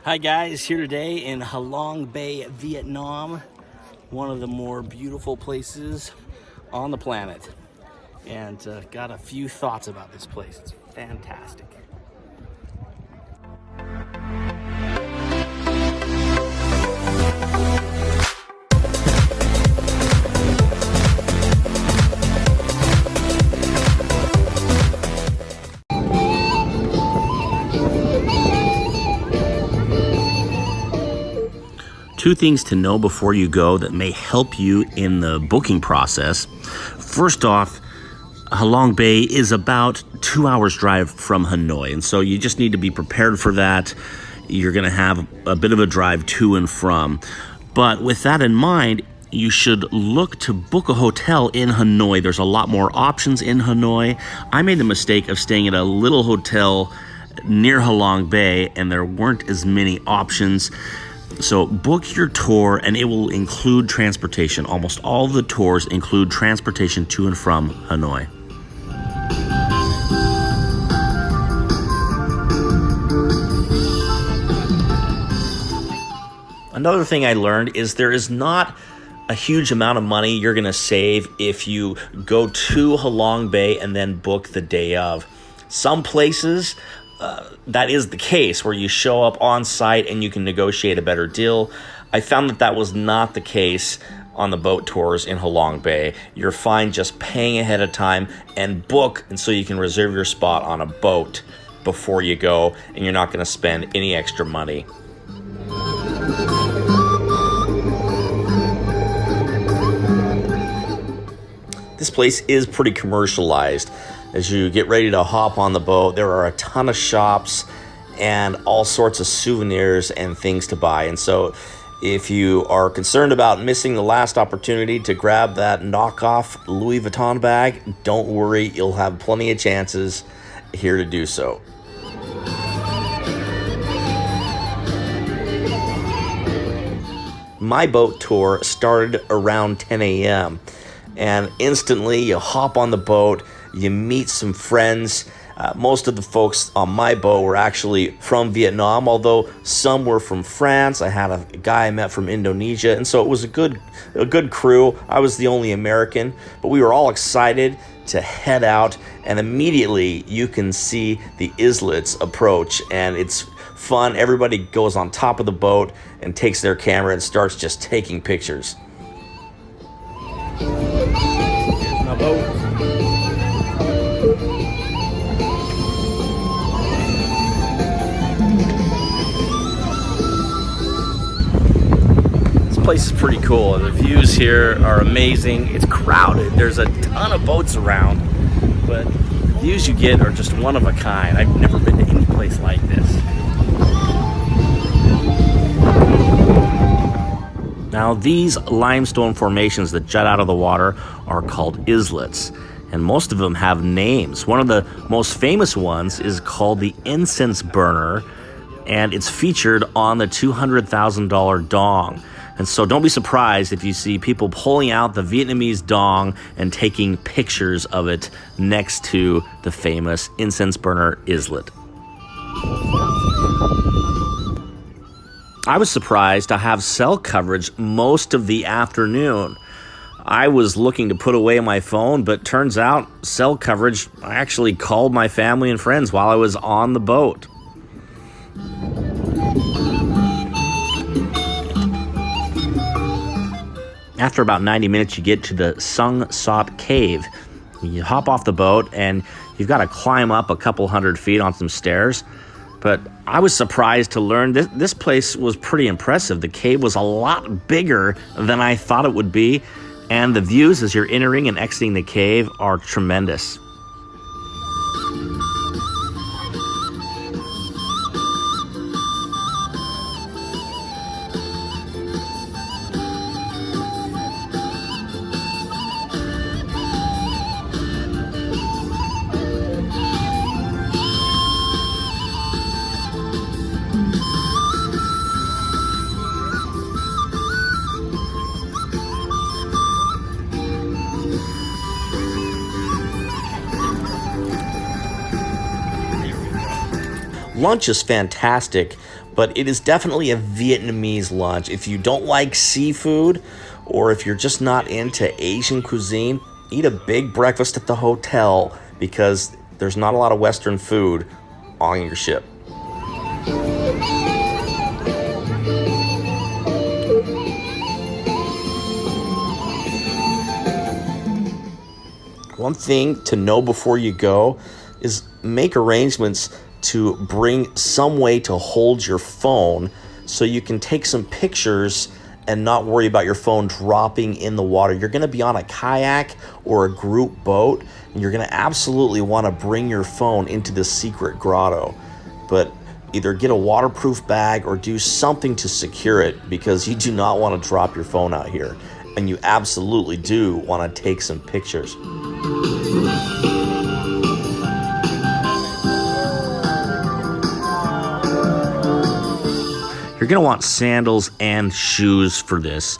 Hi guys, here today in Halong Bay, Vietnam, one of the more beautiful places on the planet, and got a few thoughts about this place. It's fantastic. Two things to know before you go that may help you in the booking process. First off, Halong Bay is about 2 hours drive from Hanoi, and so you just need to be prepared for that. You're going to have a bit of a drive to and from. But with that in mind, you should look to book a hotel in Hanoi. There's a lot more options in Hanoi. I made the mistake of staying at a little hotel near Halong Bay, and there weren't as many options. So book your tour, and it will include transportation. Almost all of the tours include transportation to and from Hanoi. Another thing I learned is there is not a huge amount of money you're going to save if you go to Halong Bay and then book the day of. Some places that is the case, where you show up on site and you can negotiate a better deal. I found that was not the case on the boat tours in Halong Bay. You're fine just paying ahead of time and book, and so you can reserve your spot on a boat before you go, and you're not going to spend any extra money. This place is pretty commercialized. As you get ready to hop on the boat, there are a ton of shops and all sorts of souvenirs and things to buy. And so if you are concerned about missing the last opportunity to grab that knockoff Louis Vuitton bag, don't worry, you'll have plenty of chances here to do so. My boat tour started around 10 a.m. and instantly you hop on the boat, you meet some friends. Most of the folks on my boat were actually from Vietnam, although some were from France. I had a guy I met from Indonesia, and so it was a good crew. I was the only American, but we were all excited to head out, and immediately you can see the Islets approach, and it's fun. Everybody goes on top of the boat and takes their camera and starts just taking pictures. Here's my boat. This place is pretty cool. The views here are amazing. It's crowded. There's a ton of boats around, but the views you get are just one of a kind. I've never been to any place like this. Now, these limestone formations that jut out of the water are called islets, and most of them have names. One of the most famous ones is called the Incense Burner, and it's featured on the $200,000 dong. And so don't be surprised if you see people pulling out the Vietnamese dong and taking pictures of it next to the famous Incense Burner islet. I was surprised to have cell coverage most of the afternoon. I was looking to put away my phone, but turns out cell coverage, I actually called my family and friends while I was on the boat. After about 90 minutes, you get to the Sot Cave. You hop off the boat, and you've got to climb up a couple hundred feet on some stairs. But I was surprised to learn this place was pretty impressive. The cave was a lot bigger than I thought it would be, and the views as you're entering and exiting the cave are tremendous. lunch is fantastic, but it is definitely a Vietnamese lunch. If you don't like seafood, or if you're just not into Asian cuisine, eat a big breakfast at the hotel because there's not a lot of Western food on your ship. One thing to know before you go is make arrangements to bring some way to hold your phone so you can take some pictures and not worry about your phone dropping in the water. You're going to be on a kayak or a group boat, and you're going to absolutely want to bring your phone into the secret grotto. But either get a waterproof bag or do something to secure it, because you do not want to drop your phone out here. And you absolutely do want to take some pictures. You're going to want sandals and shoes for this.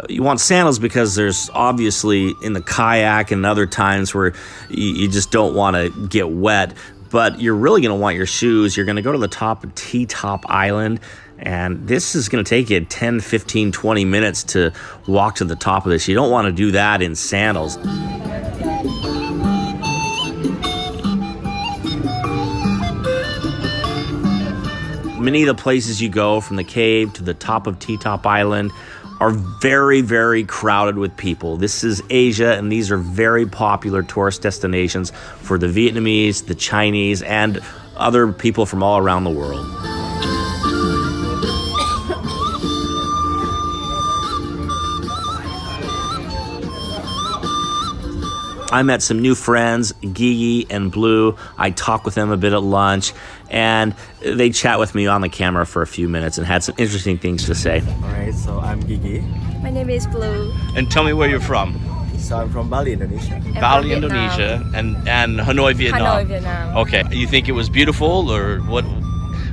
You want sandals because there's obviously in the kayak and other times where you just don't want to get wet. But you're really going to want your shoes. You're going to go to the top of T-Top Island, and this is going to take you 10, 15, 20 minutes to walk to the top of this. You don't want to do that in sandals. Many of the places you go from the cave to the top of T-Top Island are very, very crowded with people. This is Asia, and these are very popular tourist destinations for the Vietnamese, the Chinese, and other people from all around the world. I met some new friends, Gigi and Blue. I talked with them a bit at lunch, and they chat with me on the camera for a few minutes and had some interesting things to say. All right, so I'm Gigi. My name is Blue. And tell me where you're from. So I'm from Bali, Indonesia. Bali, Indonesia, and Hanoi, Vietnam. Hanoi, Vietnam. Okay, you think it was beautiful, or what?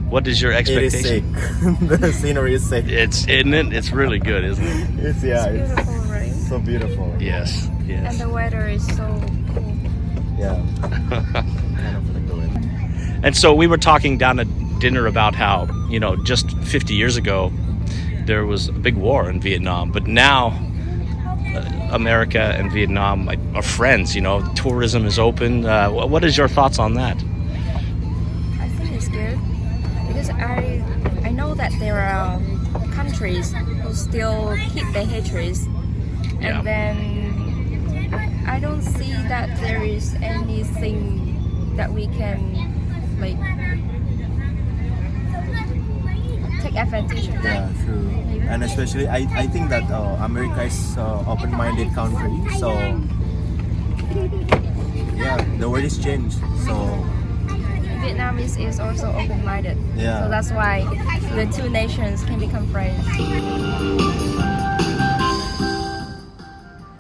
What is your expectation? It is sick. The scenery is sick. Isn't it? It's really good, isn't it? It's Beautiful, right? so beautiful. Yes. And the weather is so cool. Yeah. Kind of like the wind. And so we were talking down at dinner about how, just 50 years ago, there was a big war in Vietnam. But now, America and Vietnam are friends. Tourism is open. What is your thoughts on that? I think it's good because I know that there are countries who still keep their hatreds, and then I don't see that there is anything that we can take advantage of that. Yeah, true. Maybe. And especially, I think that America is open-minded country. So yeah, the world is changed. So Vietnam is also open-minded. Yeah. So that's why the two nations can become friends.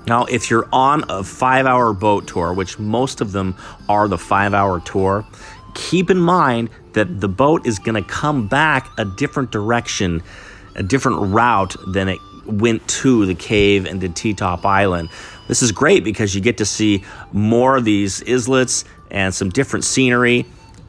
Now, if you're on a 5-hour boat tour, which most of them are the 5-hour tour, keep in mind that the boat is going to come back a different direction, a different route than it went to the cave and to T-Top Island. This is great because you get to see more of these islets and some different scenery.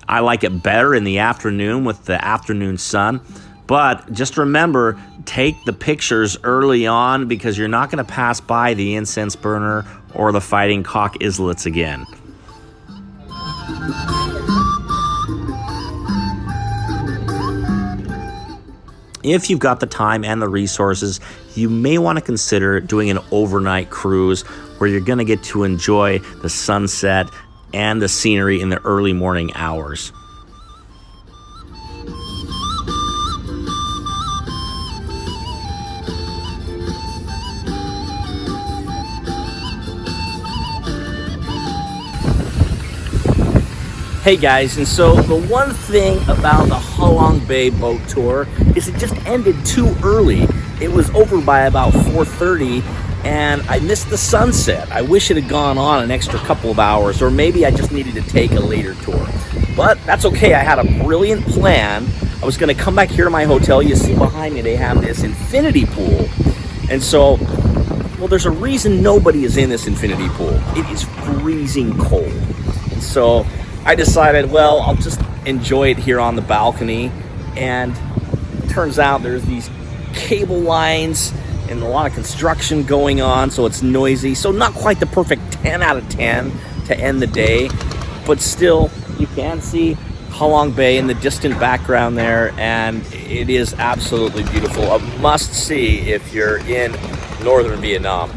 I like it better in the afternoon with the afternoon sun. But just remember, take the pictures early on because you're not going to pass by the incense burner or the Fighting Cock Islets again. If you've got the time and the resources, you may want to consider doing an overnight cruise where you're going to get to enjoy the sunset and the scenery in the early morning hours. Hey guys, and so the one thing about the Halong Bay boat tour is it just ended too early. It was over by about 4:30 and I missed the sunset. I wish it had gone on an extra couple of hours, or maybe I just needed to take a later tour. But that's okay, I had a brilliant plan. I was gonna come back here to my hotel. You see behind me they have this infinity pool. And so, well, there's a reason nobody is in this infinity pool. It is freezing cold. And so I decided, well, I'll just enjoy it here on the balcony. And turns out there's these cable lines and a lot of construction going on, so it's noisy. So not quite the perfect 10 out of 10 to end the day, but still you can see Halong Bay in the distant background there, and it is absolutely beautiful. A must see if you're in northern Vietnam.